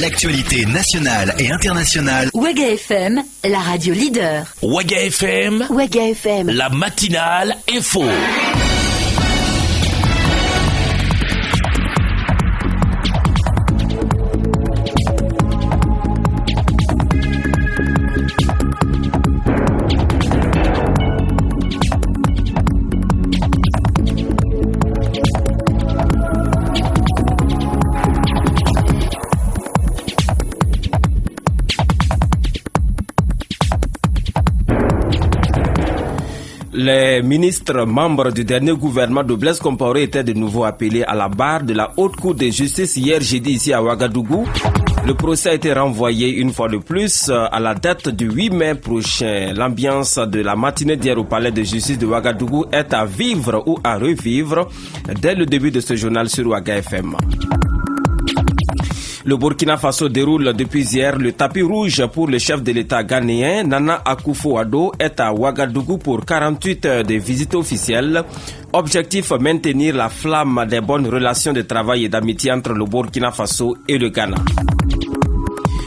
L'actualité nationale et internationale. Waga FM, la radio leader. Waga FM, Waga FM, la matinale info. Les ministres membres du dernier gouvernement de Blaise Compaoré étaient de nouveau appelés à la barre de la Haute Cour de justice hier jeudi ici à Ouagadougou. Le procès a été renvoyé une fois de plus à la date du 8 mai prochain. L'ambiance de la matinée d'hier au palais de justice de Ouagadougou est à vivre ou à revivre dès le début de ce journal sur Waga FM. Le Burkina Faso déroule depuis hier le tapis rouge pour le chef de l'État ghanéen. Nana Akufo-Addo est à Ouagadougou pour 48 heures de visite officielle. Objectif, maintenir la flamme des bonnes relations de travail et d'amitié entre le Burkina Faso et le Ghana.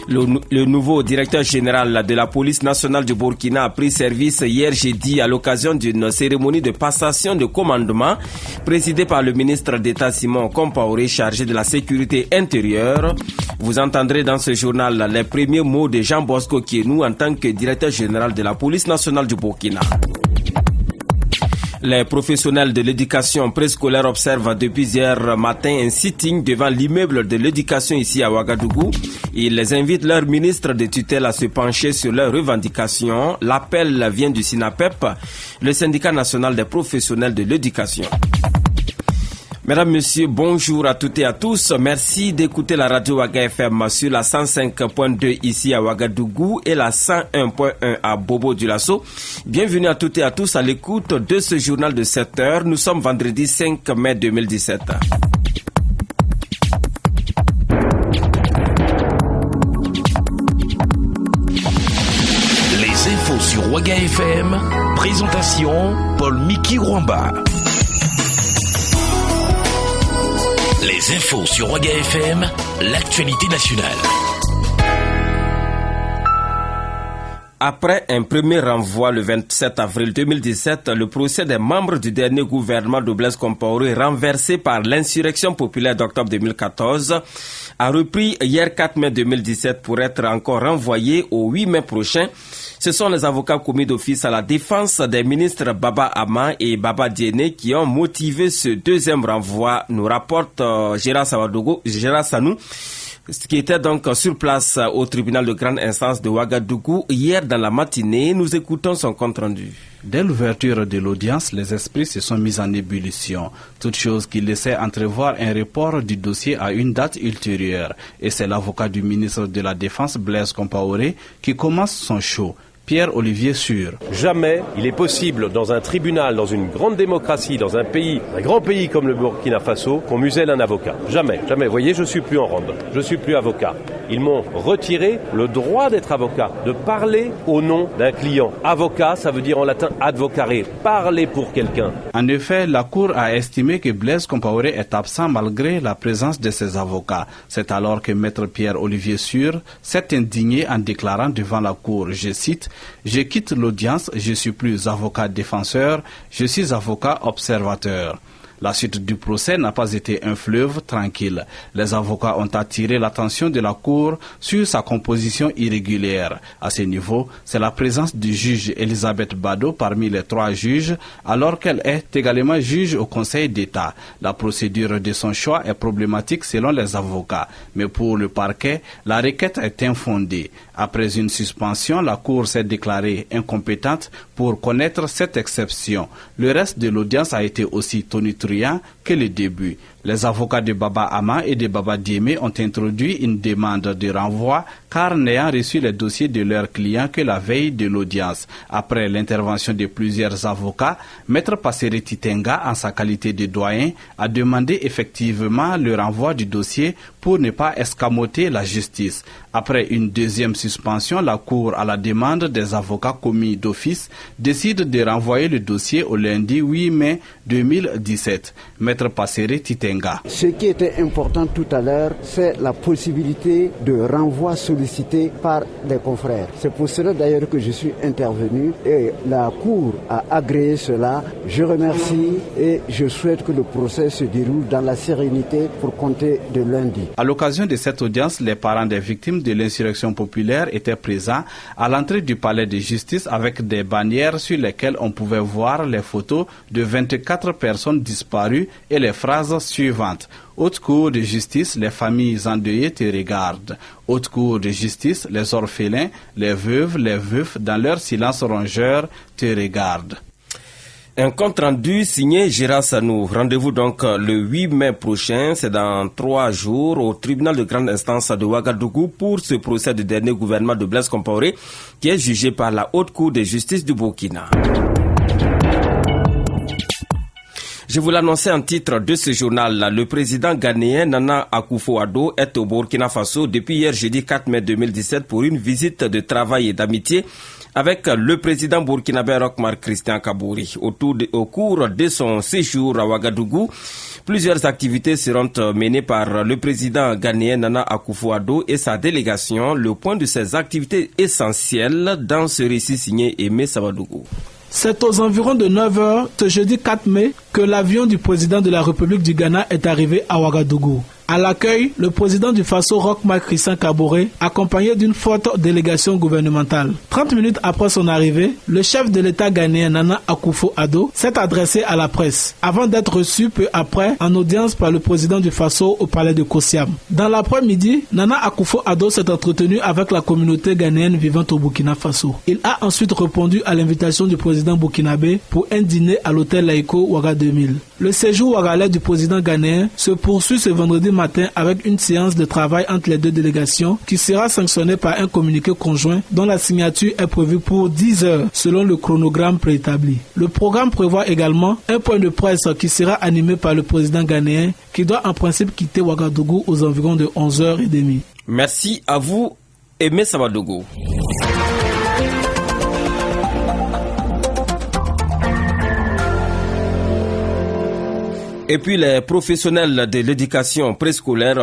Le nouveau directeur général de la police nationale du Burkina a pris service hier jeudi à l'occasion d'une cérémonie de passation de commandement présidée par le ministre d'État Simon Compaoré chargé de la sécurité intérieure. Vous entendrez dans ce journal les premiers mots de Jean Bosco Kienou en tant que directeur général de la police nationale du Burkina. Les professionnels de l'éducation préscolaire observent depuis hier matin un sitting devant l'immeuble de l'éducation ici à Ouagadougou. Ils invitent leur ministre de tutelle à se pencher sur leurs revendications. L'appel vient du SINAPEP, le syndicat national des professionnels de l'éducation. Mesdames, Messieurs, bonjour à toutes et à tous. Merci d'écouter la radio Waga FM sur la 105.2 ici à Ouagadougou et la 101.1 à Bobo-Dioulasso. Bienvenue à toutes et à tous à l'écoute de ce journal de 7 heures. Nous sommes vendredi 5 mai 2017. Les infos sur Waga FM. Présentation Paul Miki Rwamba. Les infos sur Waga FM, l'actualité nationale. Après un premier renvoi le 27 avril 2017, le procès des membres du dernier gouvernement de Blaise Compaoré renversé par l'insurrection populaire d'octobre 2014 a repris hier 4 mai 2017 pour être encore renvoyé au 8 mai prochain. Ce sont les avocats commis d'office à la défense des ministres Baba Ama et Baba Diéné qui ont motivé ce deuxième renvoi, nous rapporte Gérard Sanou, qui était donc sur place au tribunal de grande instance de Ouagadougou hier dans la matinée. Nous écoutons son compte rendu. Dès l'ouverture de l'audience, les esprits se sont mis en ébullition, toute chose qui laissait entrevoir un report du dossier à une date ultérieure. Et c'est l'avocat du ministre de la Défense, Blaise Compaoré, qui commence son show. Pierre-Olivier Sûr. Jamais il est possible dans un tribunal, dans une grande démocratie, dans un pays, un grand pays comme le Burkina Faso, qu'on muselle un avocat. Jamais, jamais. Vous voyez, je suis plus en ronde. Je suis plus avocat. Ils m'ont retiré le droit d'être avocat, de parler au nom d'un client. Avocat, ça veut dire en latin advocare, parler pour quelqu'un. En effet, la Cour a estimé que Blaise Compaoré est absent malgré la présence de ses avocats. C'est alors que Maître Pierre-Olivier Sûr s'est indigné en déclarant devant la Cour, je cite, « Je quitte l'audience, je suis plus avocat défenseur, je suis avocat observateur ». La suite du procès n'a pas été un fleuve tranquille. Les avocats ont attiré l'attention de la Cour sur sa composition irrégulière. À ce niveau, c'est la présence du juge Elisabeth Bado parmi les 3 juges, alors qu'elle est également juge au Conseil d'État. La procédure de son choix est problématique selon les avocats, mais pour le parquet, la requête est infondée. Après une suspension, la Cour s'est déclarée incompétente pour connaître cette exception. Le reste de l'audience a été aussi tonitruant que le début. Les avocats de Baba Ama et de Baba Diémé ont introduit une demande de renvoi car n'ayant reçu les dossiers de leurs clients que la veille de l'audience. Après l'intervention de plusieurs avocats, Maître Passeri Titenga, en sa qualité de doyen, a demandé effectivement le renvoi du dossier pour ne pas escamoter la justice. Après une deuxième suspension, la Cour, à la demande des avocats commis d'office, décide de renvoyer le dossier au lundi 8 mai 2017. Maître Passeri Titenga Maïenga. Ce qui était important tout à l'heure, c'est la possibilité de renvoi sollicité par les confrères. C'est pour cela d'ailleurs que je suis intervenu et la Cour a agréé cela. Je remercie et je souhaite que le procès se déroule dans la sérénité pour compter de lundi. À l'occasion de cette audience, les parents des victimes de l'insurrection populaire étaient présents à l'entrée du palais de justice avec des bannières sur lesquelles on pouvait voir les photos de 24 personnes disparues et les phrases suivantes. Haute cour de justice, les familles endeuillées te regardent. Haute cour de justice, les orphelins, les veuves, les veufs, dans leur silence rongeur, te regardent. Un compte rendu signé Gérard Sanou. Rendez-vous donc le 8 mai prochain, c'est dans 3 jours, au tribunal de grande instance de Ouagadougou pour ce procès du dernier gouvernement de Blaise Compaoré qui est jugé par la Haute Cour de justice du Burkina. Je vous l'annonçais en titre de ce journal. Le président ghanéen Nana Akufo-Addo est au Burkina Faso depuis hier jeudi 4 mai 2017 pour une visite de travail et d'amitié avec le président burkinabé Roch-Marc Christian Kabouri. Au cours de son séjour à Ouagadougou, plusieurs activités seront menées par le président ghanéen Nana Akufo-Addo et sa délégation. Le point de ces activités essentielles dans ce récit signé Aimé Savadougou. C'est aux environs de 9h, ce jeudi 4 mai, que l'avion du président de la République du Ghana est arrivé à Ouagadougou. À l'accueil, le président du Faso, Roch-Marc Christian Kabouri, accompagné d'une forte délégation gouvernementale. 30 minutes après son arrivée, le chef de l'État ghanéen Nana Akufo-Addo s'est adressé à la presse, avant d'être reçu peu après en audience par le président du Faso au palais de Kosiam. Dans l'après-midi, Nana Akufo-Addo s'est entretenu avec la communauté ghanéenne vivant au Burkina Faso. Il a ensuite répondu à l'invitation du président burkinabé pour un dîner à l'hôtel Laïko Ouaga 2000. Le séjour ouagalais du président ghanéen se poursuit ce vendredi matin avec une séance de travail entre les deux délégations qui sera sanctionnée par un communiqué conjoint dont la signature est prévue pour 10 heures selon le chronogramme préétabli. Le programme prévoit également un point de presse qui sera animé par le président ghanéen qui doit en principe quitter Ouagadougou aux environs de 11h30. Merci à vous, Aimé Savadougou. Et puis les professionnels de l'éducation préscolaire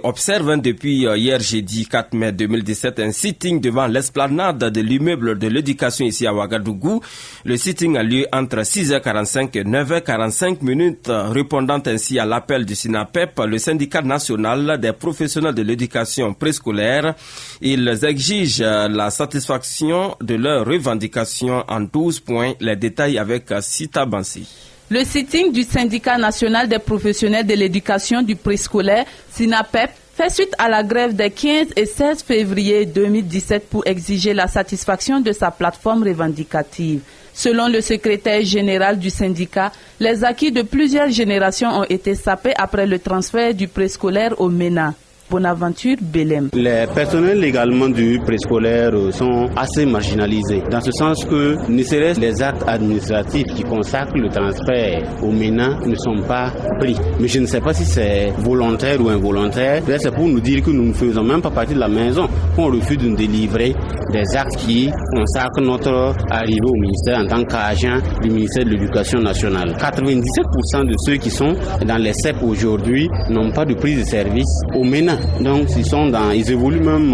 observent depuis hier jeudi 4 mai 2017 un sitting devant l'esplanade de l'immeuble de l'éducation ici à Ouagadougou. Le sitting a lieu entre 6h45 et 9h45 minutes, répondant ainsi à l'appel du SINAPEP, le syndicat national des professionnels de l'éducation préscolaire. Ils exigent la satisfaction de leurs revendications en 12 points. Les détails avec Sita Bansi. Le sitting du syndicat national des professionnels de l'éducation du préscolaire, SINAPEP, fait suite à la grève des 15 et 16 février 2017 pour exiger la satisfaction de sa plateforme revendicative. Selon le secrétaire général du syndicat, les acquis de plusieurs générations ont été sapés après le transfert du préscolaire au MENA. Bonaventure Belem. Les personnels également du préscolaire sont assez marginalisés, dans ce sens que ne serait-ce les actes administratifs qui consacrent le transfert au MENA ne sont pas pris. Mais je ne sais pas si c'est volontaire ou involontaire. C'est pour nous dire que nous ne faisons même pas partie de la maison, qu'on refuse de nous délivrer des actes qui consacrent notre arrivée au ministère en tant qu'agent du ministère de l'Éducation nationale. 97% de ceux qui sont dans les CEP aujourd'hui n'ont pas de prise de service au MENA. Donc ils évoluent même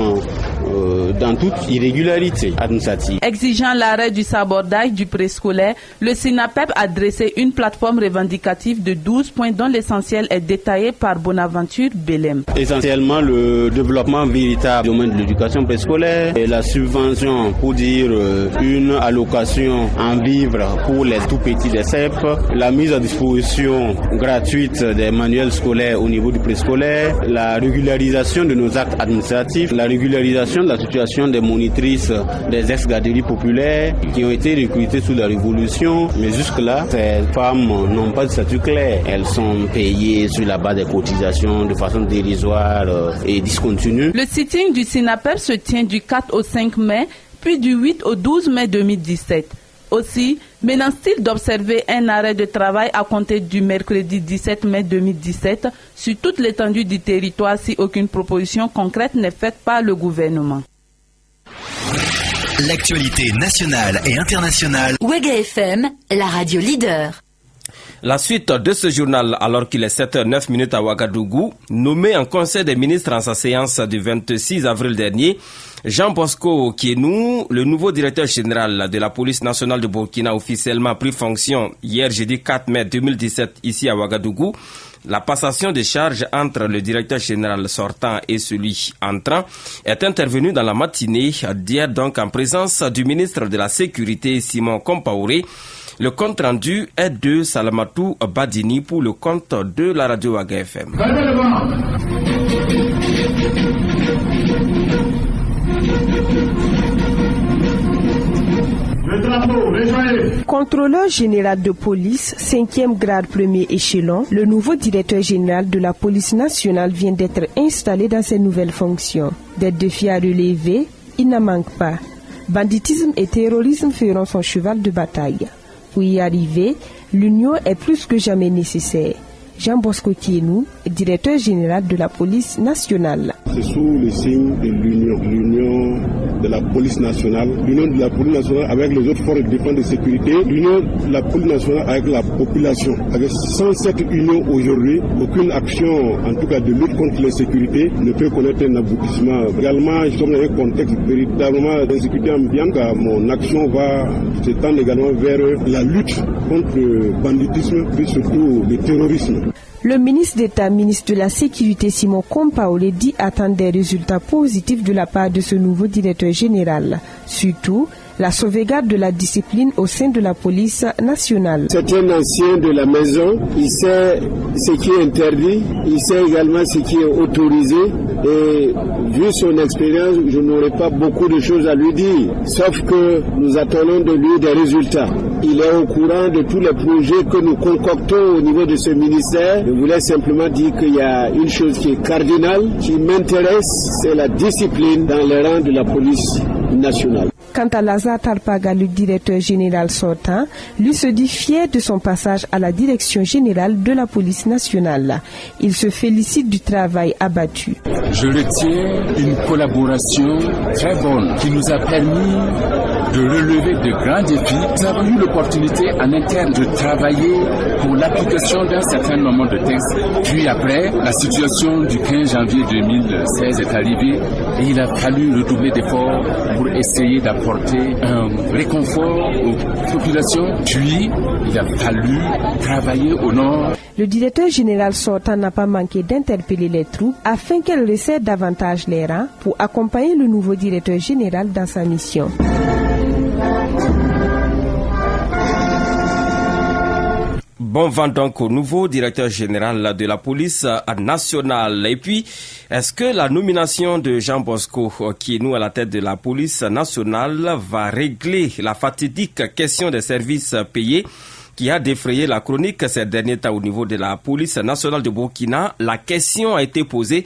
dans toute irrégularité administrative. Exigeant l'arrêt du sabordage du préscolaire, le SINAPEP a dressé une plateforme revendicative de 12 points dont l'essentiel est détaillé par Bonaventure Belem. Essentiellement le développement véritable du domaine de l'éducation préscolaire et la subvention pour dire une allocation en vivres pour les tout petits des CEP, la mise à disposition gratuite des manuels scolaires au niveau du préscolaire, la régularisation de nos actes administratifs, la régularisation de la situation des monitrices des ex-garderies populaires qui ont été recrutées sous la Révolution, mais jusque-là, ces femmes n'ont pas de statut clair. Elles sont payées sur la base des cotisations de façon dérisoire et discontinue. Le sitting du SINAPEP se tient du 4 au 5 mai, puis du 8 au 12 mai 2017. Aussi, menace-t-il d'observer un arrêt de travail à compter du mercredi 17 mai 2017 sur toute l'étendue du territoire si aucune proposition concrète n'est faite par le gouvernement. L'actualité nationale et internationale. Ouaga FM, la radio leader. La suite de ce journal, alors qu'il est 7h09 à Ouagadougou, nommé en Conseil des ministres en sa séance du 26 avril dernier, Jean Bosco Kienou, le nouveau directeur général de la police nationale de Burkina, a officiellement pris fonction hier jeudi 4 mai 2017 ici à Ouagadougou. La passation de charges entre le directeur général sortant et celui entrant est intervenue dans la matinée d'hier, donc en présence du ministre de la Sécurité Simon Compaoré. Le compte rendu est de Salamatou Badini pour le compte de la radio Ouaga FM. Contrôleur général de police, 5e grade premier échelon, le nouveau directeur général de la police nationale vient d'être installé dans ses nouvelles fonctions. Des défis à relever, il n'en manque pas. Banditisme et terrorisme feront son cheval de bataille. Pour y arriver, l'union est plus que jamais nécessaire. Jean Bosco Kienou, directeur général de la police nationale. C'est sous le signe de l'union de la police nationale, l'union de la police nationale avec les autres forces de défense et de sécurité, l'union de la police nationale avec la population. Avec sans cette union aujourd'hui, aucune action, en tout cas de lutte contre l'insécurité, ne peut connaître un aboutissement. Également, nous sommes dans un contexte véritablement d'insécurité ambiante, car mon action va s'étendre également vers la lutte contre le banditisme, puis surtout le terrorisme. Le ministre d'État, ministre de la Sécurité Simon Compaoré dit attendre des résultats positifs de la part de ce nouveau directeur général. Surtout, la sauvegarde de la discipline au sein de la police nationale. C'est un ancien de la maison, il sait ce qui est interdit, il sait également ce qui est autorisé et vu son expérience, je n'aurai pas beaucoup de choses à lui dire, sauf que nous attendons de lui des résultats. Il est au courant de tous les projets que nous concoctons au niveau de ce ministère. Je voulais simplement dire qu'il y a une chose qui est cardinale, qui m'intéresse, c'est la discipline dans les rangs de la police nationale. Quant à Lazare Tarpaga, le directeur général sortant, lui se dit fier de son passage à la direction générale de la police nationale. Il se félicite du travail abattu. Je retiens une collaboration très bonne qui nous a permis de relever de grands défis. Nous avons eu l'opportunité en interne de travailler pour l'application d'un certain nombre de textes. Puis après, la situation du 15 janvier 2016 est arrivée et il a fallu redoubler d'efforts pour essayer d'apporter un réconfort aux populations. Puis, il a fallu travailler au nord. Le directeur général sortant n'a pas manqué d'interpeller les troupes afin qu'elles resserrent davantage les rangs pour accompagner le nouveau directeur général dans sa mission. Bon vent donc au nouveau directeur général de la police nationale. Et puis, est-ce que la nomination de Jean Bosco Kienou à la tête de la police nationale va régler la fatidique question des services payés qui a défrayé la chronique ces derniers temps au niveau de la police nationale de Burkina? La question a été posée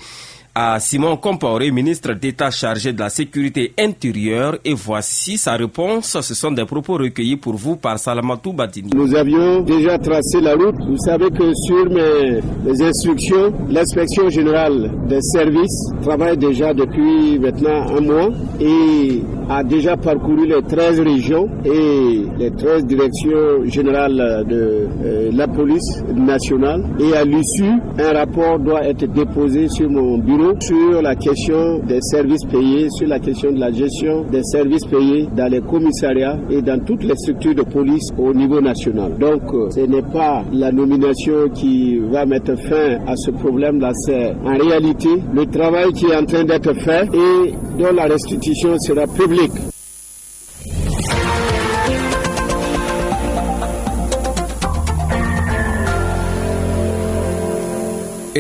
à Simon Compaoré, ministre d'État chargé de la sécurité intérieure, et voici sa réponse. Ce sont des propos recueillis pour vous par Salamatou Badini. Nous avions déjà tracé la route. Vous savez que sur mes instructions, l'inspection générale des services travaille déjà depuis maintenant un mois et a déjà parcouru les 13 régions et les 13 directions générales de la police nationale, et à l'issue, un rapport doit être déposé sur mon bureau sur la question des services payés, sur la question de la gestion des services payés dans les commissariats et dans toutes les structures de police au niveau national. Donc, ce n'est pas la nomination qui va mettre fin à ce problème-là, c'est en réalité le travail qui est en train d'être fait et dont la restitution sera publique.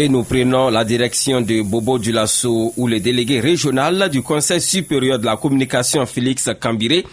Et nous prenons la direction de Bobo Dioulasso, où le délégué régional du Conseil supérieur de la communication, Félix Kambiré,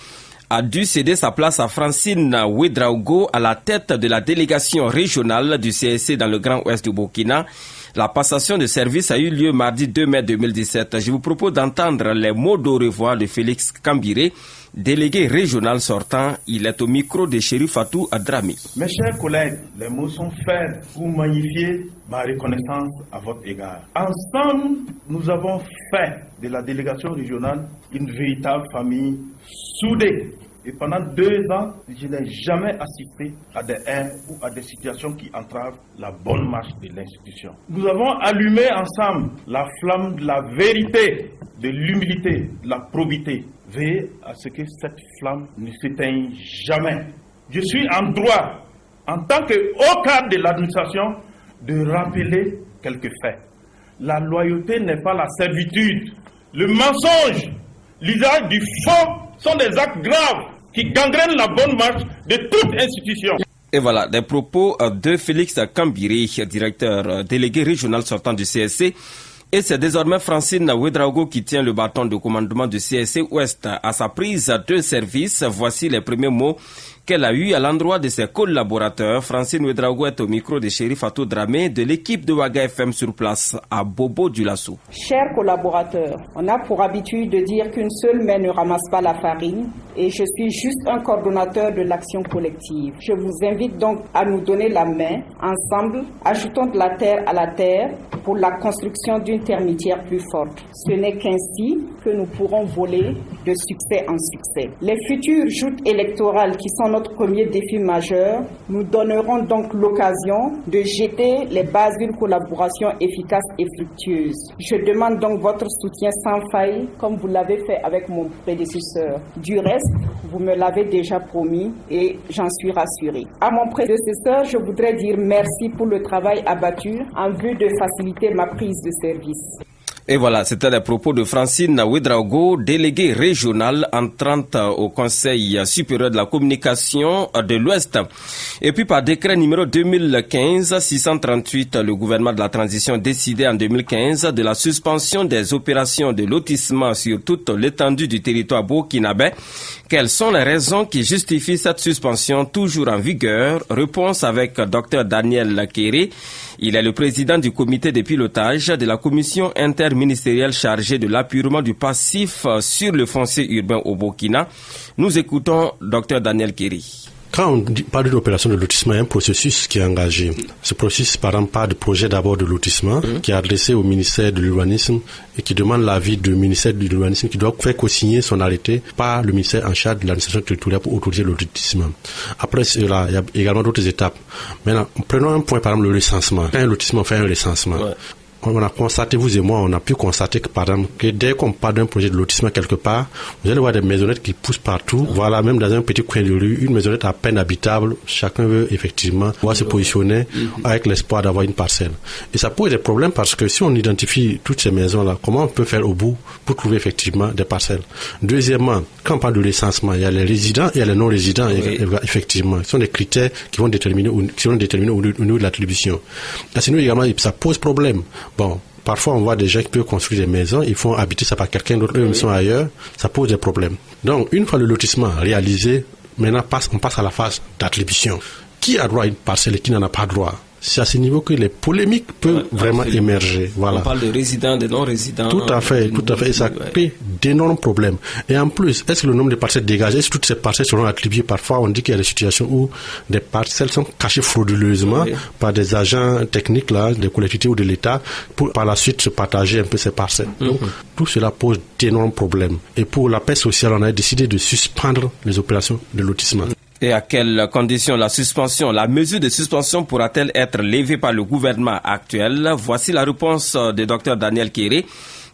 a dû céder sa place à Francine Ouedraogo à la tête de la délégation régionale du CSC dans le Grand Ouest du Burkina. La passation de service a eu lieu mardi 2 mai 2017. Je vous propose d'entendre les mots d'au revoir de Félix Kambiré, délégué régional sortant. Il est au micro de Chérif Fatou Adrami. Mes chers collègues, les mots sont faits pour magnifier ma reconnaissance à votre égard. Ensemble, nous avons fait de la délégation régionale une véritable famille soudée. Et pendant 2 ans, je n'ai jamais assisté à des haines ou à des situations qui entravent la bonne marche de l'institution. Nous avons allumé ensemble la flamme de la vérité, de l'humilité, de la probité. Veillez à ce que cette flamme ne s'éteigne jamais. Je suis en droit, en tant que haut cadre de l'administration, de rappeler quelques faits. La loyauté n'est pas la servitude. Le mensonge, l'usage du faux sont des actes graves qui gangrènent la bonne marche de toute institution. Et voilà, des propos de Félix Kambiri, directeur délégué régional sortant du CSC. Et c'est désormais Francine Ouedraogo qui tient le bâton de commandement du CSC Ouest. À sa prise de service, voici les premiers mots qu'elle a eus à l'endroit de ses collaborateurs. Francine Ouedraogo est au micro de Chéri Fatou Dramé de l'équipe de Waga FM sur place à Bobo Dioulasso. Chers collaborateurs, on a pour habitude de dire qu'une seule main ne ramasse pas la farine et je suis juste un coordonnateur de l'action collective. Je vous invite donc à nous donner la main. Ensemble, ajoutons de la terre à la terre pour la construction d'une termitière plus forte. Ce n'est qu'ainsi que nous pourrons voler de succès en succès. Les futures joutes électorales qui sont notre premier défi majeur, nous donnerons donc l'occasion de jeter les bases d'une collaboration efficace et fructueuse. Je demande donc votre soutien sans faille, comme vous l'avez fait avec mon prédécesseur. Du reste, vous me l'avez déjà promis et j'en suis rassurée. À mon prédécesseur, je voudrais dire merci pour le travail abattu en vue de faciliter ma prise de service. Et voilà, c'était les propos de Francine Ouedraogo, déléguée régionale entrante au Conseil supérieur de la communication de l'Ouest. Et puis par décret numéro 2015-638, le gouvernement de la transition décidait en 2015 de la suspension des opérations de lotissement sur toute l'étendue du territoire burkinabé. Quelles sont les raisons qui justifient cette suspension toujours en vigueur? Réponse avec Dr Daniel Kéré. Il est le président du comité de pilotage de la commission interministérielle chargée de l'appurement du passif sur le foncier urbain au Burkina. Nous écoutons Dr Daniel Kéré. Quand on parle d'une opération de lotissement, il y a un processus qui est engagé. Ce processus, par exemple, part du projet d'abord de lotissement qui est adressé au ministère de l'Urbanisme et qui demande l'avis du ministère de l'Urbanisme qui doit faire co-signer son arrêté par le ministère en charge de l'administration territoriale pour autoriser le lotissement. Après cela, il y a également d'autres étapes. Maintenant, prenons un point, par exemple, le recensement. Quand un lotissement fait un recensement, on a constaté, vous et moi, on a pu constater que, par exemple, que dès qu'on parle d'un projet de lotissement quelque part, vous allez voir des maisonnettes qui poussent partout. Voilà, même dans un petit coin de rue, une maisonnette à peine habitable. Chacun veut effectivement pouvoir se positionner avec l'espoir d'avoir une parcelle. Et ça pose des problèmes parce que si on identifie toutes ces maisons-là, comment on peut faire au bout pour trouver effectivement des parcelles? Deuxièmement, quand on parle de recensement, il y a les résidents et il y a les non-résidents, effectivement. Ce sont des critères qui vont déterminer au niveau de l'attribution. Sinon, également, ça pose problème. Bon, parfois on voit des gens qui peuvent construire des maisons, ils font habiter ça par quelqu'un d'autre, eux ils sont ailleurs, ça pose des problèmes. Donc, une fois le lotissement réalisé, maintenant on passe à la phase d'attribution. Qui a droit à une parcelle et qui n'en a pas droit? C'est à ce niveau que les polémiques peuvent vraiment émerger. Voilà. On parle de résidents, de non-résidents. Tout à fait. Et ça crée d'énormes problèmes. Et en plus, est-ce que le nombre de parcelles dégagées, est-ce que toutes ces parcelles seront attribuées? Parfois, on dit qu'il y a des situations où des parcelles sont cachées frauduleusement par des agents techniques, là, des collectivités ou de l'État, pour par la suite se partager un peu ces parcelles. Donc, tout cela pose d'énormes problèmes. Et pour la paix sociale, on a décidé de suspendre les opérations de lotissement. Et à quelles conditions la mesure de suspension pourra-t-elle être levée par le gouvernement actuel? Voici la réponse de Dr Daniel Kéré,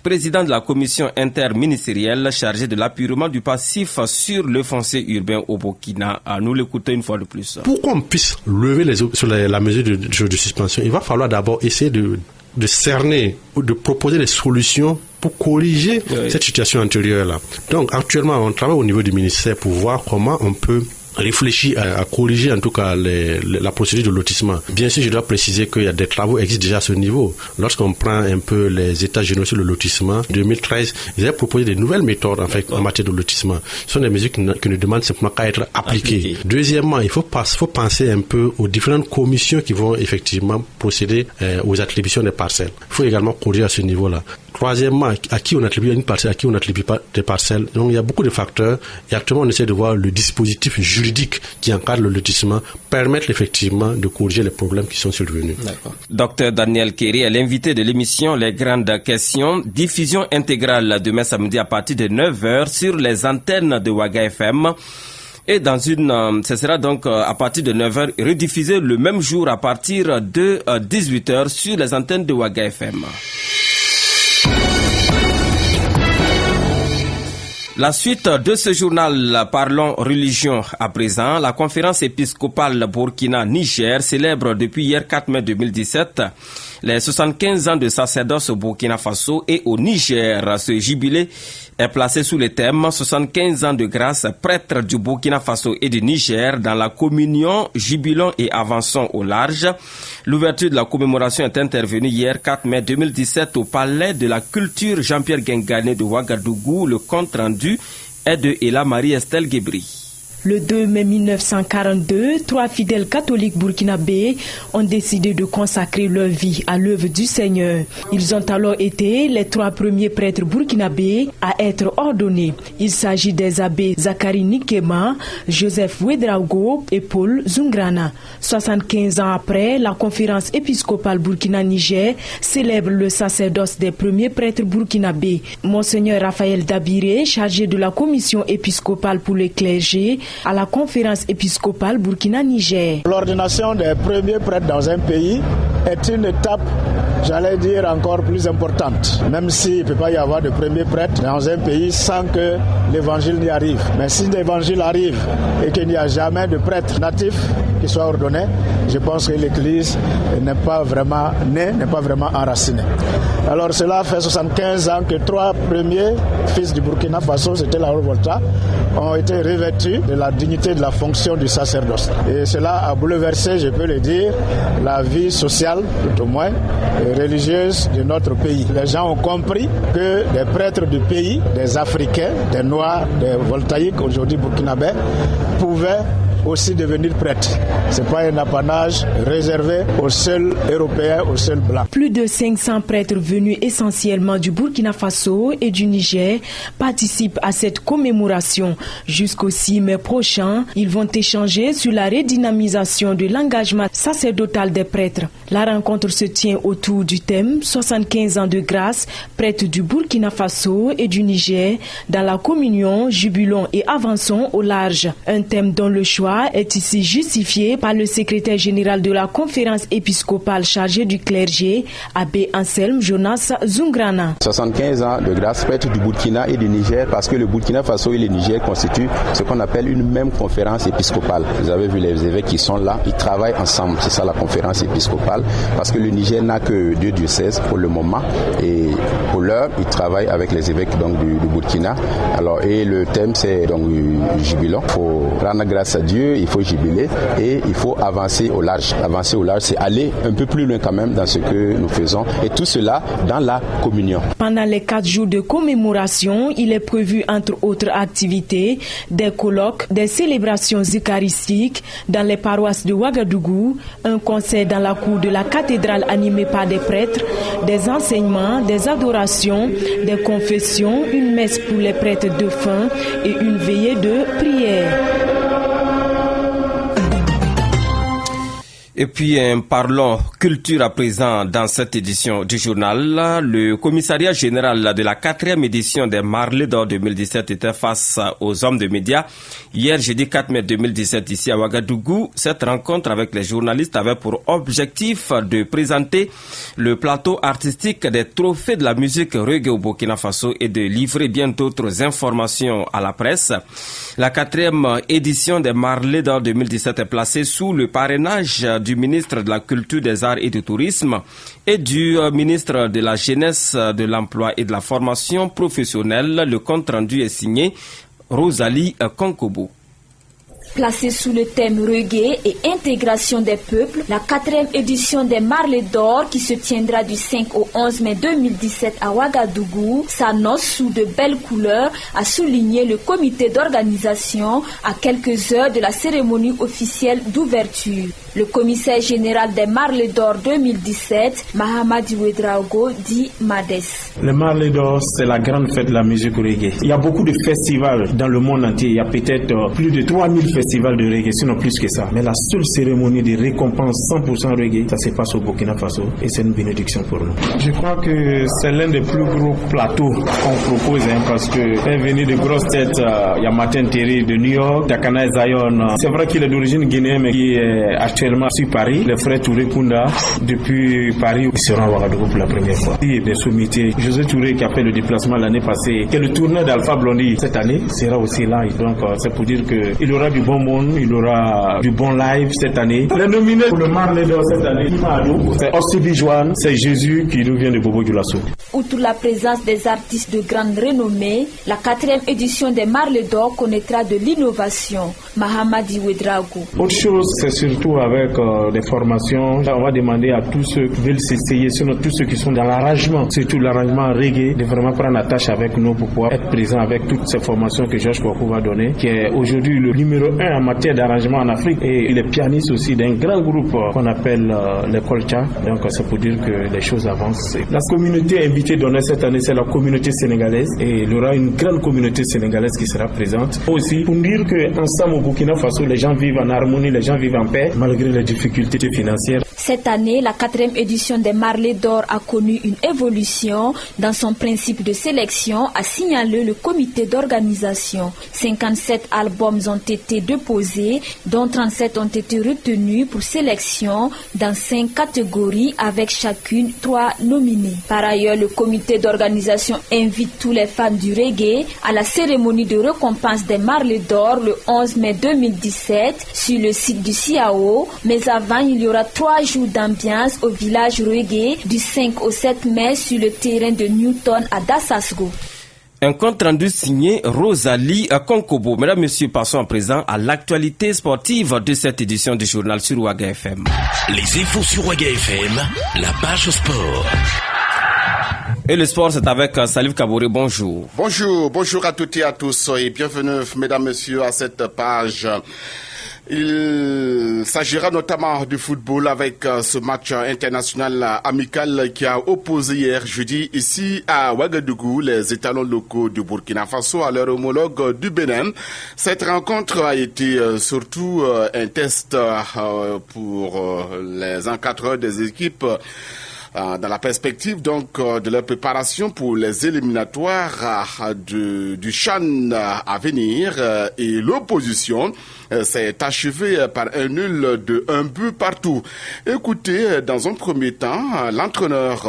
président de la commission interministérielle chargée de l'appurement du passif sur le foncier urbain au Burkina. Nous l'écoutons une fois de plus. Pour qu'on puisse lever la mesure de suspension, il va falloir d'abord essayer de cerner ou de proposer des solutions pour corriger cette situation antérieure-là. Donc actuellement, on travaille au niveau du ministère pour voir comment on peut réfléchir à corriger en tout cas la procédure de lotissement. Bien sûr, je dois préciser qu'il y a des travaux qui existent déjà à ce niveau. Lorsqu'on prend un peu les états généraux sur le lotissement, 2013, ils avaient proposé des nouvelles méthodes en matière de lotissement. Ce sont des mesures qui ne demandent simplement qu'à être appliquées. Deuxièmement, il faut penser un peu aux différentes commissions qui vont effectivement procéder aux attributions des parcelles. Il faut également corriger à ce niveau-là. Troisièmement, à qui on attribue une parcelle, à qui on n'attribue pas des parcelles. Donc il y a beaucoup de facteurs et actuellement on essaie de voir le dispositif juridique qui encadre le lotissement permettre effectivement de corriger les problèmes qui sont survenus. D'accord. Docteur Daniel Kéré est l'invité de l'émission Les Grandes Questions, diffusion intégrale demain samedi à partir de 9h sur les antennes de Waga FM. Et ce sera donc à partir de 9h rediffusé le même jour à partir de 18h sur les antennes de Waga FM. La suite de ce journal, parlons religion à présent. La conférence épiscopale Burkina-Niger célèbre depuis hier 4 mai 2017 les 75 ans de sacerdoce au Burkina Faso et au Niger. Ce jubilé est placé sous le thème 75 ans de grâce, prêtres du Burkina Faso et du Niger dans la communion, jubilons et avançons au large. L'ouverture de la commémoration est intervenue hier 4 mai 2017 au Palais de la Culture Jean-Pierre Guingané de Ouagadougou. Le compte rendu est de Ella Marie-Estelle Guébry. Le 2 mai 1942, 3 fidèles catholiques burkinabés ont décidé de consacrer leur vie à l'œuvre du Seigneur. Ils ont alors été les 3 premiers prêtres burkinabés à être ordonnés. Il s'agit des abbés Zakari Nikema, Joseph Ouedraogo et Paul Zungrana. 75 ans après, la conférence épiscopale Burkina-Niger célèbre le sacerdoce des premiers prêtres burkinabés. Monseigneur Raphaël Dabiré, chargé de la commission épiscopale pour les clergés, à la conférence épiscopale Burkina-Niger. L'ordination des premiers prêtres dans un pays est une étape, j'allais dire, encore plus importante. Même s'il ne peut pas y avoir de premiers prêtres dans un pays sans que l'évangile n'y arrive. Mais si l'évangile arrive et qu'il n'y a jamais de prêtre natif qui soit ordonné, je pense que l'Église n'est pas vraiment née, n'est pas vraiment enracinée. Alors cela fait 75 ans que 3 premiers fils du Burkina Faso, c'était la Volta, ont été revêtus de la dignité de la fonction du sacerdoce. Et cela a bouleversé, je peux le dire, la vie sociale, tout au moins, et religieuse de notre pays. Les gens ont compris que des prêtres du pays, des Africains, des Noirs, des Voltaïques, aujourd'hui burkinabés, pouvaient aussi devenir prêtres. Ce n'est pas un apanage réservé aux seuls Européens, aux seuls Blancs. Plus de 500 prêtres venus essentiellement du Burkina Faso et du Niger participent à cette commémoration. Jusqu'au 6 mai prochain, ils vont échanger sur la redynamisation de l'engagement sacerdotal des prêtres. La rencontre se tient autour du thème 75 ans de grâce, prêtres du Burkina Faso et du Niger dans la communion, jubilons et avançons au large. Un thème dont le choix est ici justifié par le secrétaire général de la conférence épiscopale chargé du clergé, abbé Anselme Jonas Zungrana. 75 ans de grâce, prêtres du Burkina et du Niger, parce que le Burkina Faso et le Niger constituent ce qu'on appelle une même conférence épiscopale. Vous avez vu les évêques qui sont là, ils travaillent ensemble, c'est ça la conférence épiscopale, parce que le Niger n'a que 2 diocèses pour le moment, et pour l'heure, ils travaillent avec les évêques donc, du Burkina. Alors, et le thème c'est donc jubilant, il faut rendre grâce à Dieu, il faut jubiler et il faut avancer au large. Avancer au large, c'est aller un peu plus loin quand même dans ce que nous faisons, et tout cela dans la communion. Pendant les 4 jours de commémoration, il est prévu entre autres activités, des colloques, des célébrations eucharistiques dans les paroisses de Ouagadougou, un concert dans la cour de la cathédrale animé par des prêtres, des enseignements, des adorations, des confessions, une messe pour les prêtres défunts et une veillée de prière. Et puis parlons culture à présent dans cette édition du journal. Le commissariat général de la 4e édition des Marley d'Or 2017 était face aux hommes de médias. Hier, jeudi 4 mai 2017, ici à Ouagadougou, cette rencontre avec les journalistes avait pour objectif de présenter le plateau artistique des trophées de la musique reggae au Burkina Faso et de livrer bien d'autres informations à la presse. La 4e édition des Marley d'Or 2017 est placée sous le parrainage du ministre de la Culture, des Arts et du Tourisme et du ministre de la Jeunesse, de l'Emploi et de la Formation professionnelle. Le compte rendu est signé Rosalie Konkobo. Placée sous le thème reggae et intégration des peuples, la 4e édition des Marley d'Or, qui se tiendra du 5 au 11 mai 2017 à Ouagadougou, s'annonce sous de belles couleurs, a souligné le comité d'organisation à quelques heures de la cérémonie officielle d'ouverture. Le commissaire général des Marley d'Or 2017, Mahamadi Ouedraogo, dit Mades. Le Marley d'Or, c'est la grande fête de la musique reggae. Il y a beaucoup de festivals dans le monde entier. Il y a peut-être plus de 3000 festivals festival de reggae, sinon plus que ça. Mais la seule cérémonie de récompense 100% reggae, ça se passe au Burkina Faso et c'est une bénédiction pour nous. Je crois que c'est l'un des plus gros plateaux qu'on propose parce que fait venir de grosses têtes, il y a Martin Terry de New York, Dakana Zion. C'est vrai qu'il est d'origine guinéenne mais qui est actuellement sur Paris. Le frère Touré Kunda, depuis Paris, ils seront à Ouagadougou pour la première fois. Il y a des sommités. José Touré qui a fait le déplacement l'année passée, qui est le tourneur d'Alpha Blondy cette année, sera aussi là. Et donc c'est pour dire qu'il y aura du bon monde, il y aura du bon live cette année. Les nominés pour le Marley d'Or cette année, c'est Ossibi Joanne, c'est Jésus qui nous vient de Bobo Dioulasso. Outre la présence des artistes de grande renommée, la 4e édition des Marley d'Or connaîtra de l'innovation. Mahamadi Ouedraogo. Autre chose, c'est surtout avec des formations. On va demander à tous ceux qui veulent s'essayer, sinon tous ceux qui sont dans l'arrangement, surtout l'arrangement reggae, de vraiment prendre attache avec nous pour pouvoir être présent avec toutes ces formations que Georges Kwaku va donner, qui est aujourd'hui le numéro 1 en matière d'arrangement en Afrique. Et il est pianiste aussi d'un grand groupe qu'on appelle les Kolcha. Donc c'est pour dire que les choses avancent. La communauté invitée donnée cette année, c'est la communauté sénégalaise. Et il y aura une grande communauté sénégalaise qui sera présente. Aussi, pour dire qu'ensemble au Burkina Faso, les gens vivent en harmonie, les gens vivent en paix, malgré les difficultés financières. Cette année, la 4e édition des Marley d'Or a connu une évolution dans son principe de sélection, a signalé le comité d'organisation. 57 albums ont été déposés, dont 37 ont été retenus pour sélection dans 5 catégories avec chacune 3 nominés. Par ailleurs, le comité d'organisation invite tous les fans du reggae à la cérémonie de récompense des Marley d'Or le 11 mai 2017 sur le site du CIAO. Mais avant, il y aura 3 jours d'ambiance au village reggae du 5 au 7 mai sur le terrain de Newton à Dassasgo. Un compte rendu signé Rosalie à Konkobo. Mesdames, Messieurs, passons à présent à l'actualité sportive de cette édition du journal sur Ouaga FM. Les infos sur Ouaga FM, la page sport. Et le sport, c'est avec Salif Kabouré. Bonjour. Bonjour à toutes et à tous et bienvenue, mesdames, messieurs, à cette page. Il s'agira notamment du football avec ce match international amical qui a opposé hier jeudi ici à Ouagadougou les étalons locaux du Burkina Faso à leur homologue du Bénin. Cette rencontre a été surtout un test pour les encadreurs des équipes dans la perspective donc de leur préparation pour les éliminatoires du CHAN à venir et l'opposition s'est achevée par un nul de 1 but partout. Écoutez, dans un premier temps, l'entraîneur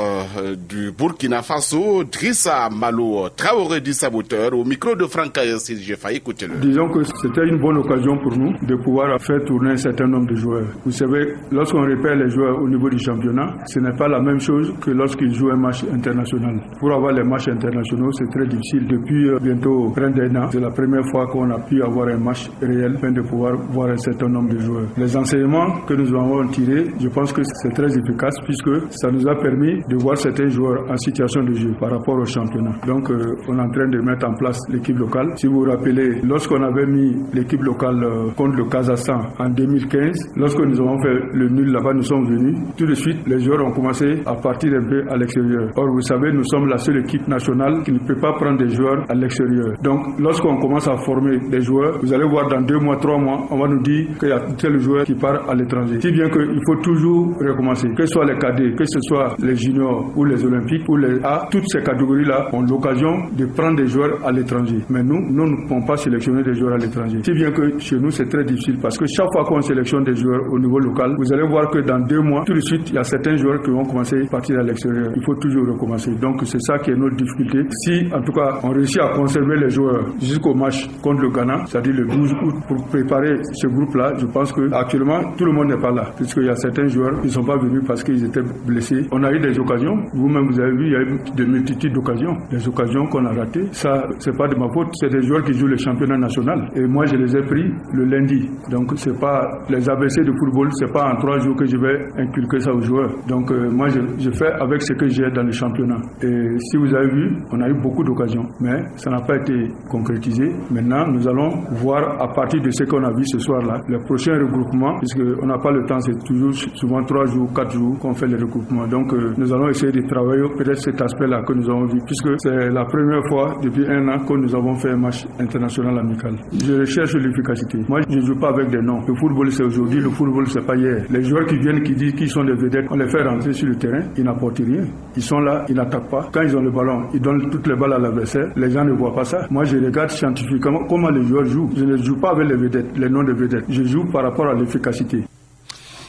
du Burkina Faso, Drissa Malo Traoré du Saboteur, au micro de Franck Ayassi, j'ai failli écouter le. Disons que c'était une bonne occasion pour nous de pouvoir faire tourner un certain nombre de joueurs. Vous savez, lorsqu'on repère les joueurs au niveau du championnat, ce n'est pas la même chose que lorsqu'ils jouent un match international. Pour avoir les matchs internationaux, c'est très difficile. Depuis bientôt près d'un an, c'est la première fois qu'on a pu avoir un match réel afin de pouvoir voir un certain nombre de joueurs. Les enseignements que nous avons tirés, je pense que c'est très efficace puisque ça nous a permis de voir certains joueurs en situation de jeu par rapport au championnat. Donc on est en train de mettre en place l'équipe locale. Si vous vous rappelez, lorsqu'on avait mis l'équipe locale contre le Kazakhstan en 2015, lorsque nous avons fait le nul là-bas, nous sommes venus. Tout de suite, les joueurs ont commencé à partir un peu à l'extérieur. Or, vous savez, nous sommes la seule équipe nationale qui ne peut pas prendre des joueurs à l'extérieur. Donc, lorsqu'on commence à former des joueurs, vous allez voir dans 2 mois, 3 mois, on va nous dire qu'il y a tel joueur qui part à l'étranger. Si bien qu'il faut toujours recommencer. Que ce soit les cadets, que ce soit les juniors ou les olympiques ou les A, toutes ces catégories-là ont l'occasion de prendre des joueurs à l'étranger. Mais nous ne pouvons pas sélectionner des joueurs à l'étranger. Si bien que chez nous, c'est très difficile parce que chaque fois qu'on sélectionne des joueurs au niveau local, vous allez voir que dans 2 mois, tout de suite, il y a certains joueurs qui vont commencer à partir à l'extérieur. Il faut toujours recommencer. Donc c'est ça qui est notre difficulté. Si en tout cas on réussit à conserver les joueurs jusqu'au match contre le Ghana, c'est-à-dire le 12 août, pour préparer ce groupe-là, je pense que actuellement tout le monde n'est pas là, puisqu'il y a certains joueurs qui ne sont pas venus parce qu'ils étaient blessés. On a eu des occasions. Vous-même vous avez vu, il y a eu de multitudes d'occasions. Les occasions qu'on a ratées, ça c'est pas de ma faute. C'est des joueurs qui jouent le championnat national. Et moi je les ai pris le lundi. Donc c'est pas les ABC de football, c'est pas en 3 jours que je vais inculquer ça aux joueurs. Donc moi je je fais avec ce que j'ai dans le championnat. Et si vous avez vu, on a eu beaucoup d'occasions, mais ça n'a pas été concrétisé. Maintenant, nous allons voir à partir de ce qu'on a vu ce soir-là, les prochains regroupements, puisqu'on n'a pas le temps, c'est toujours souvent 3 jours, 4 jours qu'on fait les regroupements. Donc, nous allons essayer de travailler peut-être cet aspect-là que nous avons vu, puisque c'est la première fois depuis 1 an que nous avons fait un match international amical. Je recherche l'efficacité. Moi, je ne joue pas avec des noms. Le football, c'est aujourd'hui, le football, c'est pas hier. Les joueurs qui viennent, qui disent qu'ils sont des vedettes, on les fait rentrer sur le terrain, ils n'apportent rien. Ils sont là, ils n'attaquent pas. Quand ils ont le ballon, ils donnent toutes les balles à l'adversaire. Les gens ne voient pas ça. Moi, je regarde scientifiquement comment les joueurs jouent. Je ne joue pas avec les vedettes, les noms de vedettes. Je joue par rapport à l'efficacité.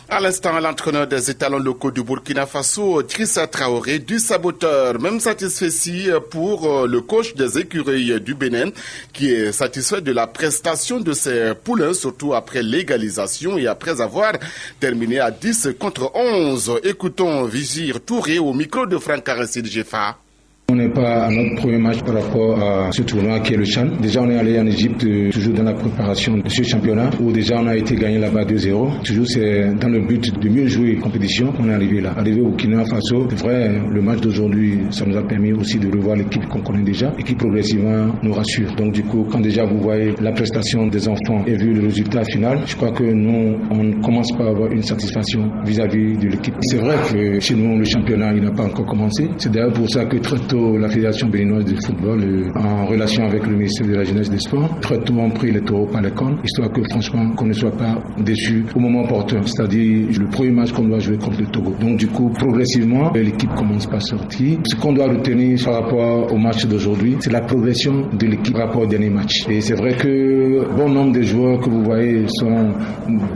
À l'instant, l'entraîneur des étalons locaux du Burkina Faso, Drissa Traoré, du saboteur, même satisfait pour le coach des écuries du Bénin, qui est satisfait de la prestation de ses poulains, surtout après l'égalisation et après avoir terminé à 10 contre 11. Écoutons Vigir Touré au micro de Franck Aristide Jeffa. On n'est pas à notre premier match par rapport à ce tournoi qui est le Chan. Déjà, on est allé en Égypte, toujours dans la préparation de ce championnat, où déjà on a été gagné là-bas 2-0. Toujours, c'est dans le but de mieux jouer compétition qu'on est arrivé là. Arrivé au Burkina Faso, c'est vrai, le match d'aujourd'hui, ça nous a permis aussi de revoir l'équipe qu'on connaît déjà et qui progressivement nous rassure. Donc du coup, quand déjà vous voyez la prestation des enfants et vu le résultat final, je crois que nous, on commence par avoir une satisfaction vis-à-vis de l'équipe. C'est vrai que chez nous, le championnat, il n'a pas encore commencé. C'est d'ailleurs pour ça que très tôt, la Fédération béninoise de football, en relation avec le ministère de la Jeunesse et des Sports, très tôt ont pris les taureaux par les cornes, histoire que franchement, qu'on ne soit pas déçus au moment opportun, c'est-à-dire le premier match qu'on doit jouer contre le Togo. Donc du coup, progressivement, l'équipe commence par sortir. Ce qu'on doit retenir par rapport au match d'aujourd'hui, c'est la progression de l'équipe par rapport au dernier match. Et c'est vrai que bon nombre de joueurs que vous voyez sont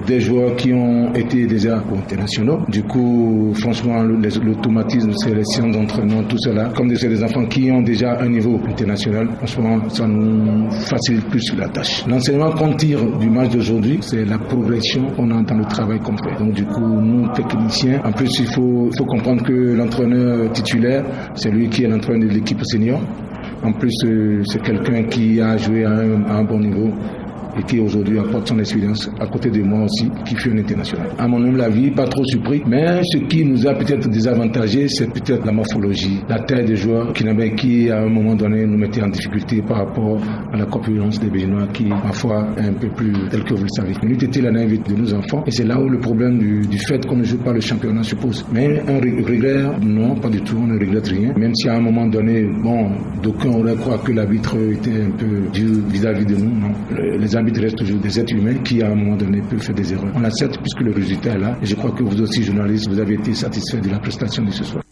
des joueurs qui ont été déjà internationaux. Du coup, franchement, l'automatisme, c'est les séances d'entraînement, tout cela, comme c'est des enfants qui ont déjà un niveau international, franchement, ça nous facilite plus la tâche. L'enseignement qu'on tire du match d'aujourd'hui, c'est la progression qu'on a dans le travail qu'on fait. Donc du coup, nous, techniciens, en plus, il faut comprendre que l'entraîneur titulaire, c'est lui qui est l'entraîneur de l'équipe senior. En plus, c'est quelqu'un qui a joué à un bon niveau et qui aujourd'hui apporte son expérience à côté de moi aussi, qui fait un international. À mon humble avis, pas trop surpris, mais ce qui nous a peut-être désavantagé, c'est peut-être la morphologie, la taille des joueurs qui à un moment donné nous mettait en difficulté par rapport à la corpulence des Béninois qui parfois est un peu plus tel que vous le savez. Nous était la naïveté de nos enfants et c'est là où le problème du fait qu'on ne joue pas le championnat se pose. Mais un regret, non, pas du tout, on ne regrette rien. Même si à un moment donné, bon, d'aucuns auraient cru que l'arbitre était un peu dur vis-à-vis de nous, non. Les arbitres restent toujours des êtres humains qui à un moment donné peuvent faire des erreurs. On l'accepte puisque le résultat est là et je crois que vous aussi journalistes vous avez été satisfaits de la prestation de ce soir.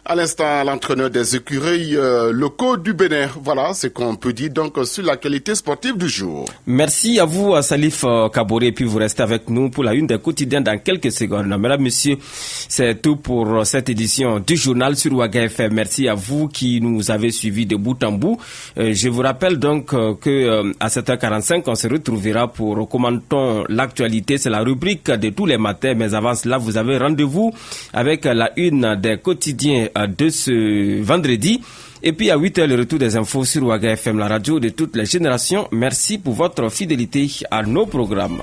À l'instant, l'entraîneur des écuries locaux du Bénin. Voilà ce qu'on peut dire donc sur l'actualité sportive du jour. Merci à vous, Salif Kaboré, et puis vous restez avec nous pour la une des quotidiens dans quelques secondes. Mesdames, messieurs, c'est tout pour cette édition du journal sur Ouaga FM. Merci à vous qui nous avez suivis de bout en bout. Je vous rappelle donc que à 7h45, on se retrouvera pour commenter l'actualité. C'est la rubrique de tous les matins, mais avant cela, vous avez rendez-vous avec la une des quotidiens de ce vendredi. Et puis à 8h, le retour des infos sur Ouaga FM, la radio de toutes les générations. Merci pour votre fidélité à nos programmes.